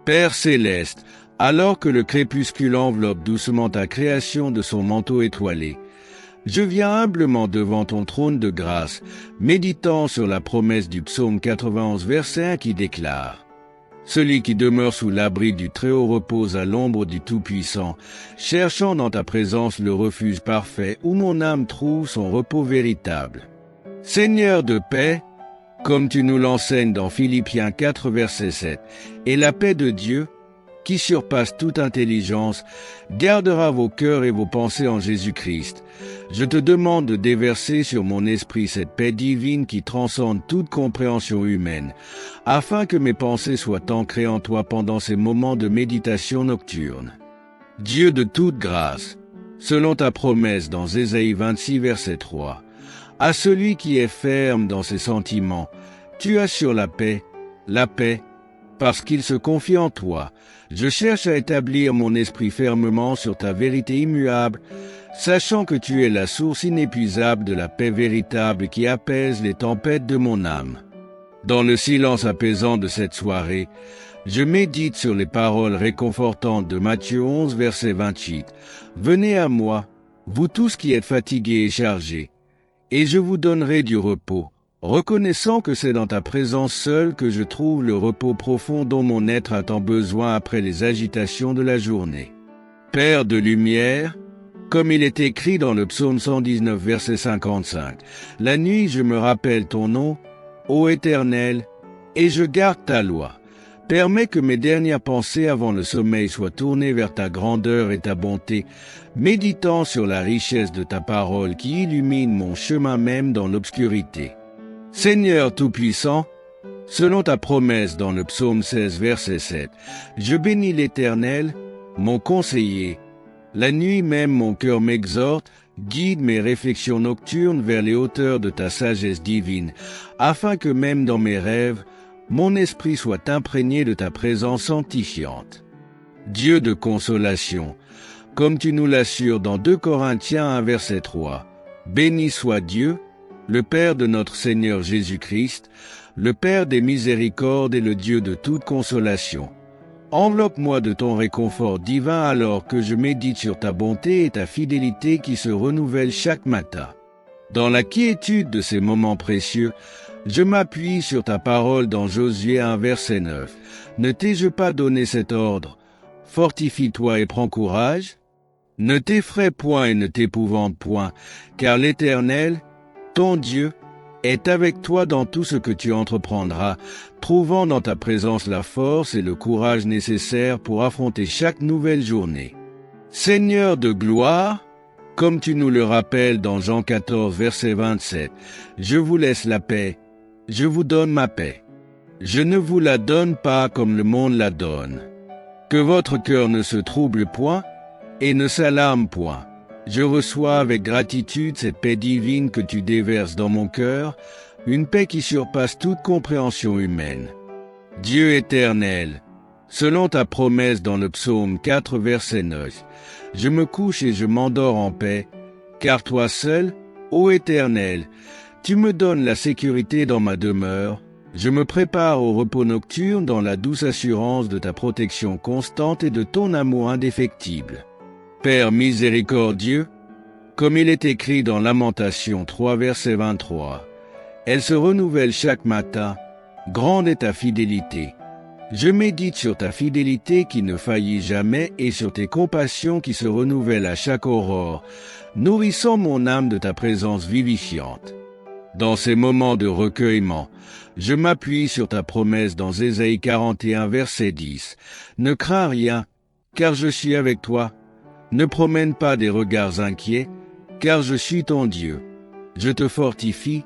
Père céleste, alors que le crépuscule enveloppe doucement ta création de son manteau étoilé, je viens humblement devant ton trône de grâce, méditant sur la promesse du psaume 91 verset 1 qui déclare « Celui qui demeure sous l'abri du Très-Haut repose à l'ombre du Tout-Puissant, cherchant dans ta présence le refuge parfait où mon âme trouve son repos véritable. » Seigneur de paix, comme tu nous l'enseignes dans Philippiens 4 verset 7, et la paix de Dieu, qui surpasse toute intelligence, gardera vos cœurs et vos pensées en Jésus-Christ. Je te demande de déverser sur mon esprit cette paix divine qui transcende toute compréhension humaine, afin que mes pensées soient ancrées en toi pendant ces moments de méditation nocturne. Dieu de toute grâce, selon ta promesse dans Ésaïe 26 verset 3, à celui qui est ferme dans ses sentiments, tu assures la paix, parce qu'il se confie en toi. Je cherche à établir mon esprit fermement sur ta vérité immuable, sachant que tu es la source inépuisable de la paix véritable qui apaise les tempêtes de mon âme. Dans le silence apaisant de cette soirée, je médite sur les paroles réconfortantes de Matthieu 11, verset 28. « Venez à moi, vous tous qui êtes fatigués et chargés, et je vous donnerai du repos. » Reconnaissant que c'est dans ta présence seule que je trouve le repos profond dont mon être a tant besoin après les agitations de la journée. Père de lumière, comme il est écrit dans le psaume 119, verset 55, « La nuit je me rappelle ton nom, ô Éternel, et je garde ta loi. Permets que mes dernières pensées avant le sommeil soient tournées vers ta grandeur et ta bonté, méditant sur la richesse de ta parole qui illumine mon chemin même dans l'obscurité. Seigneur Tout-Puissant, selon ta promesse dans le psaume 16, verset 7, je bénis l'Éternel, mon conseiller. La nuit même mon cœur m'exhorte, guide mes réflexions nocturnes vers les hauteurs de ta sagesse divine, afin que même dans mes rêves, mon esprit soit imprégné de ta présence sanctifiante. Dieu de consolation, comme tu nous l'assures dans 2 Corinthiens 1, verset 3, béni soit Dieu, le Père de notre Seigneur Jésus-Christ, le Père des miséricordes et le Dieu de toute consolation. Enveloppe-moi de ton réconfort divin alors que je médite sur ta bonté et ta fidélité qui se renouvellent chaque matin. Dans la quiétude de ces moments précieux, je m'appuie sur ta parole dans Josué 1, verset 9. Ne t'ai-je pas donné cet ordre? Fortifie-toi et prends courage. Ne t'effraie point et ne t'épouvante point, car l'Éternel, ton Dieu, est avec toi dans tout ce que tu entreprendras, trouvant dans ta présence la force et le courage nécessaires pour affronter chaque nouvelle journée. Seigneur de gloire, comme tu nous le rappelles dans Jean 14, verset 27, je vous laisse la paix, je vous donne ma paix. Je ne vous la donne pas comme le monde la donne. Que votre cœur ne se trouble point et ne s'alarme point. Je reçois avec gratitude cette paix divine que tu déverses dans mon cœur, une paix qui surpasse toute compréhension humaine. Dieu éternel, selon ta promesse dans le psaume 4, verset 9, je me couche et je m'endors en paix, car toi seul, ô Éternel, tu me donnes la sécurité dans ma demeure, je me prépare au repos nocturne dans la douce assurance de ta protection constante et de ton amour indéfectible. Père miséricordieux, comme il est écrit dans Lamentation 3, verset 23, elle se renouvelle chaque matin, grande est ta fidélité. Je médite sur ta fidélité qui ne faillit jamais et sur tes compassions qui se renouvellent à chaque aurore, nourrissant mon âme de ta présence vivifiante. Dans ces moments de recueillement, je m'appuie sur ta promesse dans Ésaïe 41, verset 10. Ne crains rien, car je suis avec toi. Ne promène pas des regards inquiets, car je suis ton Dieu. Je te fortifie,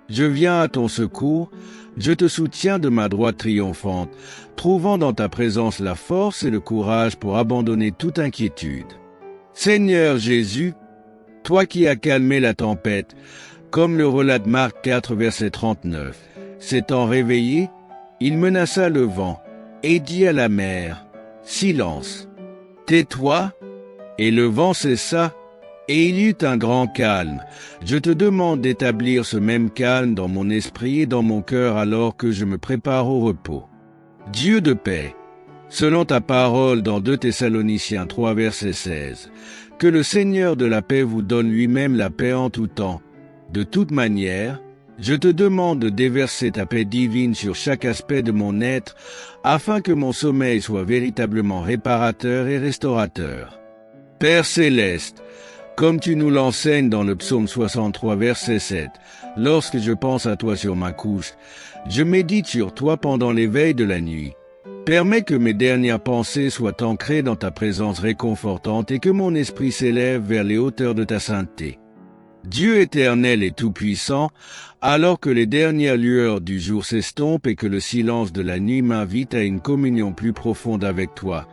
je viens à ton secours, je te soutiens de ma droite triomphante, trouvant dans ta présence la force et le courage pour abandonner toute inquiétude. Seigneur Jésus, toi qui as calmé la tempête, comme le relate Marc 4, verset 39, s'étant réveillé, il menaça le vent et dit à la mer, « Silence, tais-toi !» Et le vent cessa, et il y eut un grand calme. Je te demande d'établir ce même calme dans mon esprit et dans mon cœur alors que je me prépare au repos. Dieu de paix, selon ta parole dans 2 Thessaloniciens 3, verset 16. Que le Seigneur de la paix vous donne lui-même la paix en tout temps. De toute manière, je te demande de déverser ta paix divine sur chaque aspect de mon être, afin que mon sommeil soit véritablement réparateur et restaurateur. Père céleste, comme tu nous l'enseignes dans le psaume 63, verset 7, lorsque je pense à toi sur ma couche, je médite sur toi pendant l'éveil de la nuit. Permets que mes dernières pensées soient ancrées dans ta présence réconfortante et que mon esprit s'élève vers les hauteurs de ta sainteté. Dieu éternel et tout-puissant, alors que les dernières lueurs du jour s'estompent et que le silence de la nuit m'invite à une communion plus profonde avec toi,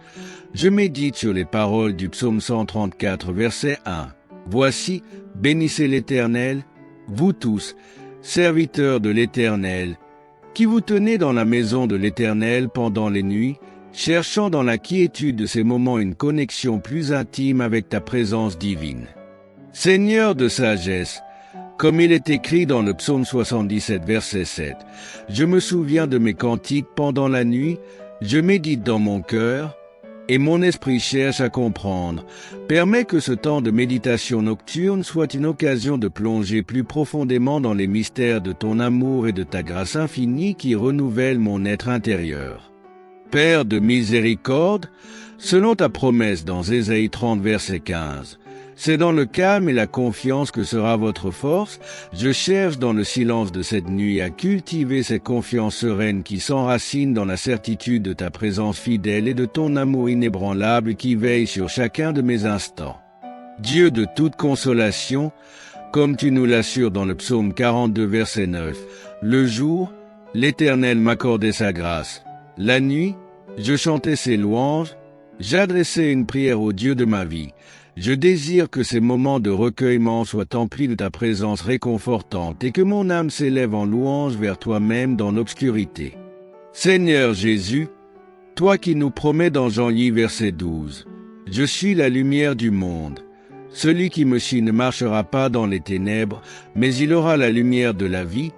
je médite sur les paroles du psaume 134, verset 1. Voici, bénissez l'Éternel, vous tous, serviteurs de l'Éternel, qui vous tenez dans la maison de l'Éternel pendant les nuits, cherchant dans la quiétude de ces moments une connexion plus intime avec ta présence divine. Seigneur de sagesse, comme il est écrit dans le psaume 77, verset 7, je me souviens de mes cantiques pendant la nuit, je médite dans mon cœur, et mon esprit cherche à comprendre. Permets que ce temps de méditation nocturne soit une occasion de plonger plus profondément dans les mystères de ton amour et de ta grâce infinie qui renouvelle mon être intérieur. Père de miséricorde, selon ta promesse dans Ésaïe 30, verset 15, c'est dans le calme et la confiance que sera votre force. Je cherche dans le silence de cette nuit à cultiver cette confiance sereine qui s'enracine dans la certitude de ta présence fidèle et de ton amour inébranlable qui veille sur chacun de mes instants. Dieu de toute consolation, comme tu nous l'assures dans le psaume 42, verset 9, le jour, l'Éternel m'accordait sa grâce. La nuit, je chantais ses louanges, j'adressais une prière au Dieu de ma vie. Je désire que ces moments de recueillement soient emplis de ta présence réconfortante et que mon âme s'élève en louange vers toi-même dans l'obscurité. Seigneur Jésus, toi qui nous promets dans Jean-Ly verset 12, « Je suis la lumière du monde. Celui qui me suit ne marchera pas dans les ténèbres, mais il aura la lumière de la vie.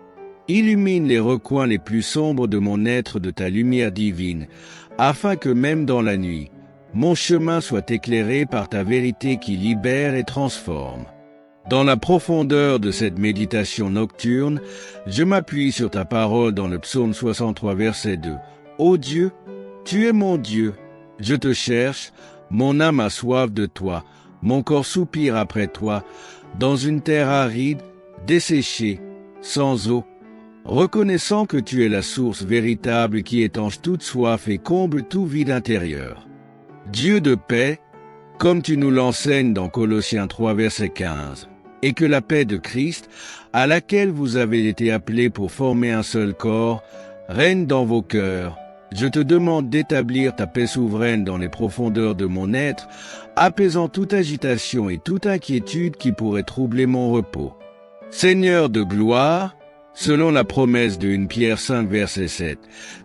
Illumine les recoins les plus sombres de mon être de ta lumière divine, afin que même dans la nuit, mon chemin soit éclairé par ta vérité qui libère et transforme. Dans la profondeur de cette méditation nocturne, je m'appuie sur ta parole dans le psaume 63, verset 2. Ô Dieu, tu es mon Dieu, je te cherche, mon âme a soif de toi, mon corps soupire après toi, dans une terre aride, desséchée, sans eau, reconnaissant que tu es la source véritable qui étanche toute soif et comble tout vide intérieur. Dieu de paix, comme tu nous l'enseignes dans Colossiens 3, verset 15, et que la paix de Christ, à laquelle vous avez été appelés pour former un seul corps, règne dans vos cœurs. Je te demande d'établir ta paix souveraine dans les profondeurs de mon être, apaisant toute agitation et toute inquiétude qui pourrait troubler mon repos. Seigneur de gloire, selon la promesse de 1 Pierre 5, verset 7,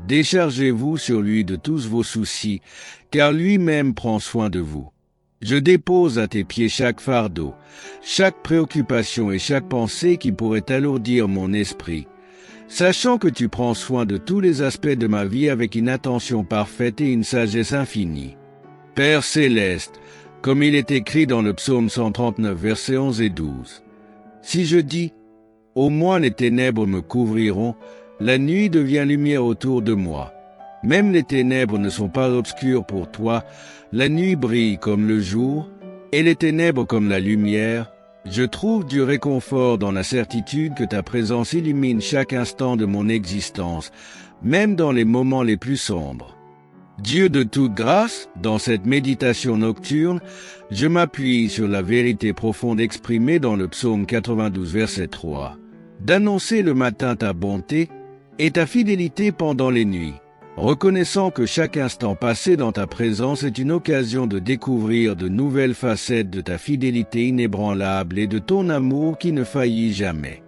déchargez-vous sur lui de tous vos soucis, car lui-même prend soin de vous. Je dépose à tes pieds chaque fardeau, chaque préoccupation et chaque pensée qui pourrait alourdir mon esprit, sachant que tu prends soin de tous les aspects de ma vie avec une attention parfaite et une sagesse infinie. Père céleste, comme il est écrit dans le psaume 139, versets 11 et 12, si je dis « Au moins les ténèbres me couvriront, la nuit devient lumière autour de moi. Même les ténèbres ne sont pas obscures pour toi, la nuit brille comme le jour, et les ténèbres comme la lumière. Je trouve du réconfort dans la certitude que ta présence illumine chaque instant de mon existence, même dans les moments les plus sombres. Dieu de toute grâce, dans cette méditation nocturne, je m'appuie sur la vérité profonde exprimée dans le psaume 92, verset 3, d'annoncer le matin ta bonté et ta fidélité pendant les nuits, reconnaissant que chaque instant passé dans ta présence est une occasion de découvrir de nouvelles facettes de ta fidélité inébranlable et de ton amour qui ne faillit jamais.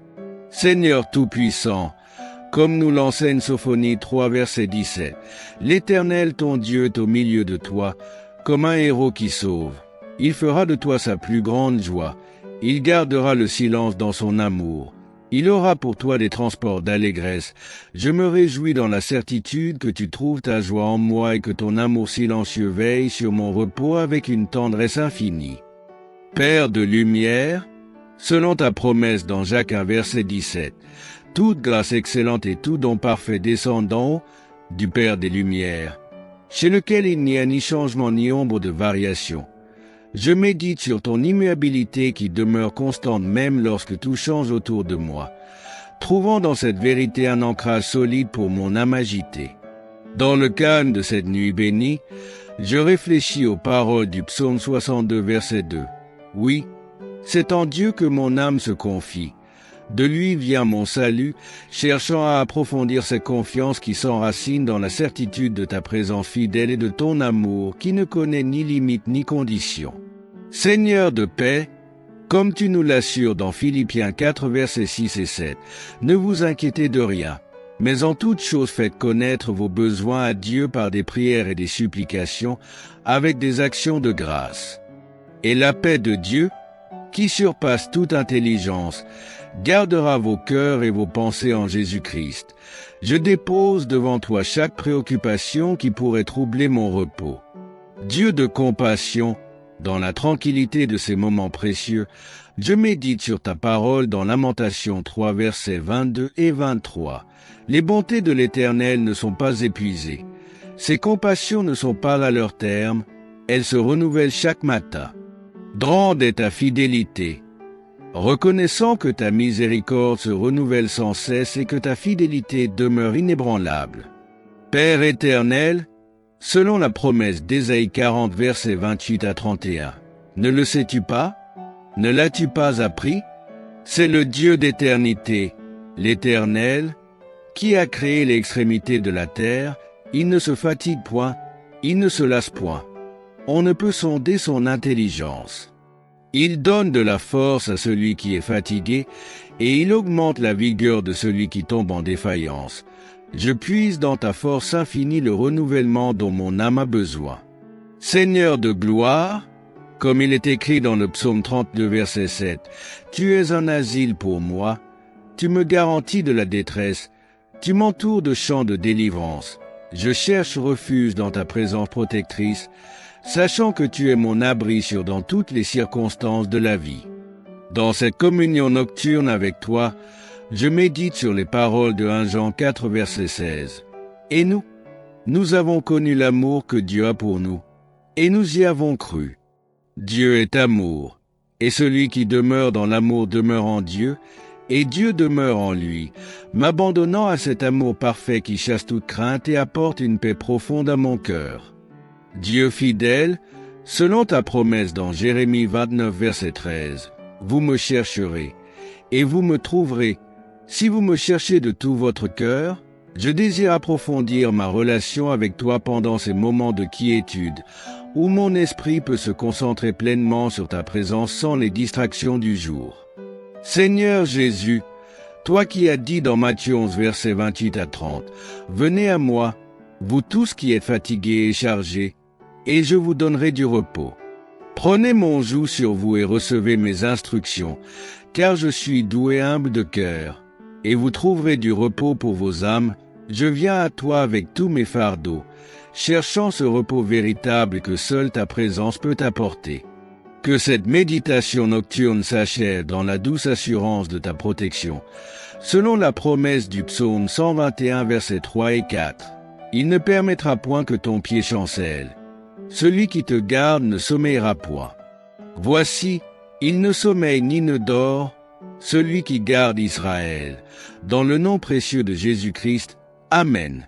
Seigneur Tout-Puissant, comme nous l'enseigne Sophonie 3, verset 17, l'Éternel ton Dieu est au milieu de toi, comme un héros qui sauve. Il fera de toi sa plus grande joie. Il gardera le silence dans son amour. Il aura pour toi des transports d'allégresse. Je me réjouis dans la certitude que tu trouves ta joie en moi et que ton amour silencieux veille sur mon repos avec une tendresse infinie. Père de lumière, selon ta promesse dans Jacques 1 verset 17, toute grâce excellente et tout don parfait descendant du Père des Lumières, chez lequel il n'y a ni changement ni ombre de variation. Je médite sur ton immuabilité qui demeure constante même lorsque tout change autour de moi, trouvant dans cette vérité un ancrage solide pour mon âme agitée. Dans le calme de cette nuit bénie, je réfléchis aux paroles du psaume 62 verset 2. Oui, c'est en Dieu que mon âme se confie. De lui vient mon salut, cherchant à approfondir cette confiance qui s'enracine dans la certitude de ta présence fidèle et de ton amour qui ne connaît ni limite ni condition. Seigneur de paix, comme tu nous l'assures dans Philippiens 4 versets 6 et 7, ne vous inquiétez de rien, mais en toute chose faites connaître vos besoins à Dieu par des prières et des supplications, avec des actions de grâce. Et la paix de Dieu, qui surpasse toute intelligence, gardera vos cœurs et vos pensées en Jésus-Christ. Je dépose devant toi chaque préoccupation qui pourrait troubler mon repos. Dieu de compassion, dans la tranquillité de ces moments précieux, je médite sur ta parole dans Lamentations 3 versets 22 et 23. Les bontés de l'Éternel ne sont pas épuisées. Ses compassions ne sont pas à leur terme. Elles se renouvellent chaque matin. Grande est ta fidélité. Reconnaissant que ta miséricorde se renouvelle sans cesse et que ta fidélité demeure inébranlable. Père éternel, selon la promesse d'Ésaïe 40 versets 28 à 31, ne le sais-tu pas? Ne l'as-tu pas appris? C'est le Dieu d'éternité, l'Éternel, qui a créé l'extrémité de la terre. Il ne se fatigue point, il ne se lasse point. On ne peut sonder son intelligence. Il donne de la force à celui qui est fatigué, et il augmente la vigueur de celui qui tombe en défaillance. Je puise dans ta force infinie le renouvellement dont mon âme a besoin. Seigneur de gloire, comme il est écrit dans le psaume 32 verset 7, tu es un asile pour moi, tu me garantis de la détresse, tu m'entoures de chants de délivrance. Je cherche refuge dans ta présence protectrice, sachant que tu es mon abri dans toutes les circonstances de la vie. Dans cette communion nocturne avec toi, je médite sur les paroles de 1 Jean 4 verset 16. Et nous avons connu l'amour que Dieu a pour nous, et nous y avons cru. Dieu est amour, et celui qui demeure dans l'amour demeure en Dieu, et Dieu demeure en lui, m'abandonnant à cet amour parfait qui chasse toute crainte et apporte une paix profonde à mon cœur. Dieu fidèle, selon ta promesse dans Jérémie 29 verset 13, vous me chercherez, et vous me trouverez, si vous me cherchez de tout votre cœur. Je désire approfondir ma relation avec toi pendant ces moments de quiétude, où mon esprit peut se concentrer pleinement sur ta présence sans les distractions du jour. Seigneur Jésus, toi qui as dit dans Matthieu 11 versets 28 à 30, venez à moi, vous tous qui êtes fatigués et chargés, et je vous donnerai du repos. Prenez mon joug sur vous et recevez mes instructions, car je suis doux et humble de cœur, et vous trouverez du repos pour vos âmes. Je viens à toi avec tous mes fardeaux, cherchant ce repos véritable que seule ta présence peut apporter. Que cette méditation nocturne s'achève dans la douce assurance de ta protection, selon la promesse du psaume 121 versets 3 et 4. Il ne permettra point que ton pied chancelle. Celui qui te garde ne sommeillera point. Voici, il ne sommeille ni ne dort, celui qui garde Israël. Dans le nom précieux de Jésus-Christ, Amen.